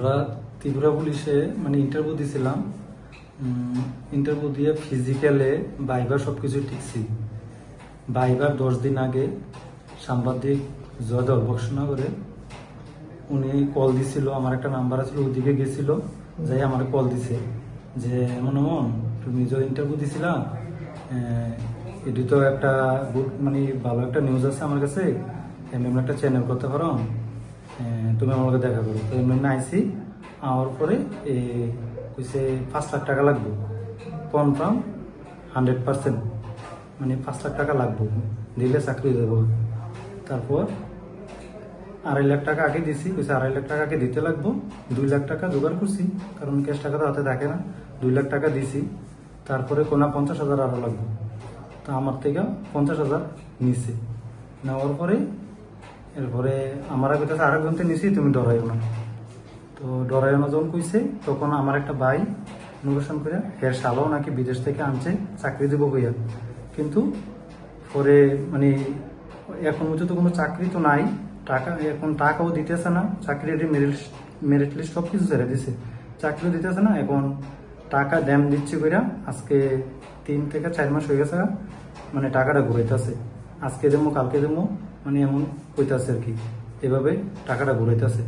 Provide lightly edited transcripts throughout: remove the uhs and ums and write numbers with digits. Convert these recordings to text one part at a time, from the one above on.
আমরা ত্রিপুরা পুলিশে মানে ইন্টারভিউ দিয়েছিলাম। ইন্টারভিউ দিয়ে ফিজিক্যালে ভাইবার সবকিছু টিকছি। ভাইবার 10 দিন আগে সাংবাদিক জয়দল বক্সনগরে উনি কল দিছিল, আমার একটা নাম্বার আছে, ওইদিকে গেছিল, যাই আমার কল দিছে যে এমন এমন তুমি যে ইন্টারভিউ দিছিলা, এটি তো একটা গুড মানে ভালো একটা নিউজ আছে আমার কাছে, এমনি একটা চ্যানেল করতে পারো, তুমি আমাকে দেখা করো। তো এমনি আইসি আমার পরে কইছে 5 লাখ টাকা লাগবে, কনফার্ম 100%, মানে 5 লাখ টাকা লাগবে, দিলে চাকরি দেবো। তারপর 2.5 লাখ টাকা আগে দিছি, কইছে 2.5 লাখ টাকা আগে দিতে লাগবো। 2 লাখ টাকা জোগাড় করছি, কারণ ক্যাশ টাকা তো হাতে থাকে না। 2 লাখ টাকা দিছি, তারপরে কোনা 50,000 আরো লাগবে। তো আমার থেকে 50,000 নিছে, নেওয়ার পরে এরপরে আমার কাছে আরেকজনকে নিছি, তুমি ডরাইও না। তো ডরাইও না যখন কইছে, তখন আমার একটা ভাই ইনোভেশন করে হের শালও নাকি বিদেশ থেকে আনছে চাকরি দেবো কইয়া, কিন্তু পরে মানে এখন পর্যন্ত কোনো চাকরি তো নাই, টাকা এখন টাকাও দিতেছে না, চাকরির মেরিট লিস্ট সব কিছু ছেড়ে দিছে, চাকরিও দিতেছে না। এখন টাকা ড্যাম দিচ্ছে কইরা আজকে 3 থেকে 4 মাস হয়ে গেছে, মানে টাকাটা ঘুরাইতেছে, আজকে দেবো কালকে দেবো, মানে এমন কইতাছে আর কি, এভাবে টাকাটা ঘুরাইতেছে।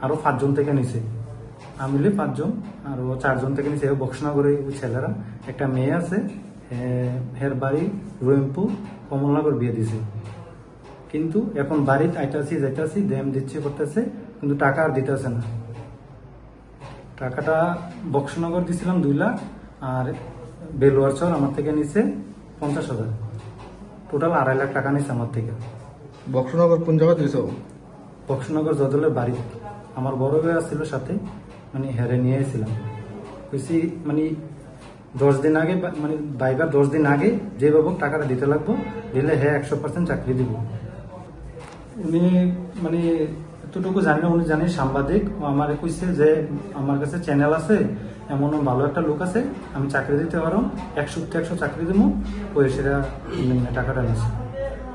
আরো 5 জন থেকে নিছে, আমিলে 5 জন, আরো 4 জন থেকে নিছে বক্সনগরে। ওই ছেলেরা, একটা মেয়ে আছে, হের বাড়ি রহিমপুর, কমলনগর বিয়ে দিছে, কিন্তু এখন বাড়িতে আইতাছি যাইতাছি, ড্যাম দিচ্ছে করতেছে, কিন্তু টাকা আর দিতেছে না। টাকাটা বক্সনগর দিছিলাম 2 লাখ, আর বেলুয়ারচর আমার থেকে নিছে 50,000, টোটাল 2.5 লাখ টাকা নিছে আমার থেকে। বক্সনগর কোন জায়গা দিয়েছ? বক্সনগর জদলের বাড়ি, আমার বড় ভাই ছিল সাথে, মানে হেরে নিয়ে এসেছিলাম। কইছি মানে 10 দিন আগে, মানে ভাইবার 10 দিন আগে যেভাবে টাকাটা দিতে লাগবো, দিলে হ্যাঁ 100% চাকরি দিব। উনি মানে এতটুকু জানি না, উনি জানি সাংবাদিক, ও আমার কইছে যে আমার কাছে চ্যানেল আছে, এমন ভালো একটা লোক আছে, আমি চাকরি দিতে পারো, 100 চাকরি দেবো, ওই সেটা টাকাটা নিচ্ছে।